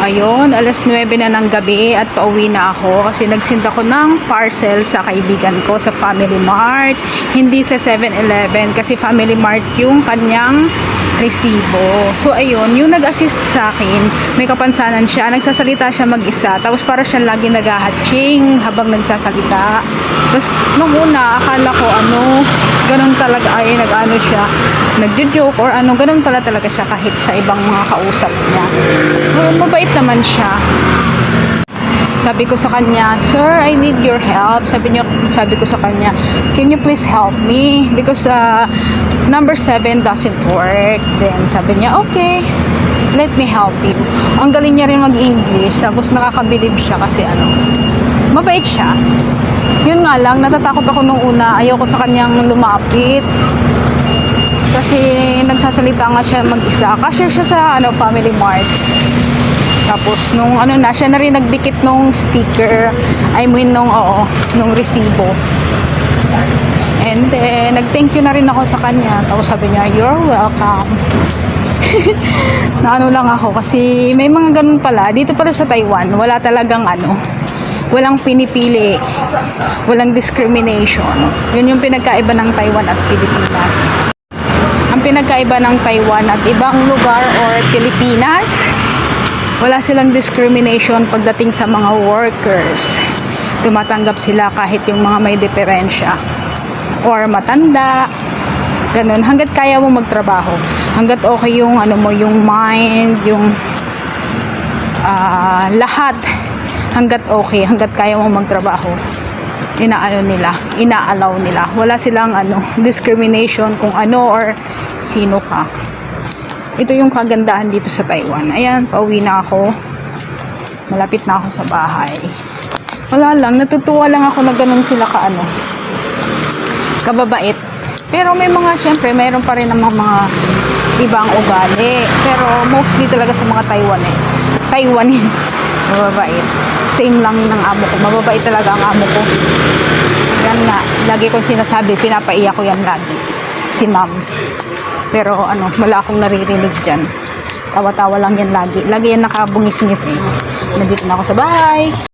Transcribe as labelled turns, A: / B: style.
A: Ayun, alas 9 na ng gabi at pauwi na ako kasi nagsinda ko ng parcel sa kaibigan ko sa Family Mart. Hindi sa 7-Eleven kasi Family Mart yung kanyang resibo. So ayun, yung nag-assist sa akin, may kapansanan siya, nagsasalita siya mag-isa, tapos para siya lagi nag-hatching habang nagsasalita. Tapos nung una, akala ko ganun talaga ay nag-ano siya, nagjo-joke or ganun pala talaga siya kahit sa ibang mga kausap niya. Mabait naman siya. Sabi ko sa kanya, "Sir, I need your help." Sabi ko sa kanya, "Can you please help me? Because number 7 doesn't work." Then sabi niya, "Okay, let me help you." Ang galing niya rin mag-English. Tapos nakakabilib siya kasi mabait siya. Yun nga lang, natatakot ako nung una. Ayoko sa kanyang lumapit. Kasi nagsasalita nga siya mag-isa. Cashier siya sa Family Mart. Tapos nung siya na rin nagdikit nung sticker. I mean nung resibo. And then nag-thank you na rin ako sa kanya. Tapos sabi niya, "You're welcome." Lang ako kasi may mga ganun pala. Dito pala sa Taiwan, wala talagang walang pinipili. Walang discrimination. Yun yung pinagkaiba ng Taiwan at Pilipinas. Ang pinagkaiba ng Taiwan at ibang lugar or Pilipinas, wala silang discrimination pagdating sa mga workers. Tumatanggap sila kahit yung mga may diferensya or matanda, ganun, hanggat kaya mo magtrabaho, hanggat okay yung yung mind, yung lahat, hanggat okay, hanggat kaya mo magtrabaho, inaalaw nila. Wala silang discrimination kung or sino ka. Ito yung kagandahan dito sa Taiwan. Ayan, pauwi na ako. Malapit na ako sa bahay. Wala lang, natutuwa lang ako na ganun sila kababait. Pero may syempre, mayroon pa rin namang mga ibang ugali. Pero mostly talaga sa mga Taiwanese, mababait. Same lang ng amo ko. Mababait talaga ang amo ko. Yan nga, lagi kong sinasabi, pinapaiyak ko yan lagi. Si ma'am. Pero wala akong naririnig dyan. Tawa-tawa lang yan lagi. Lagi yan nakabungis-ngis eh. Nandito na ako sa bahay.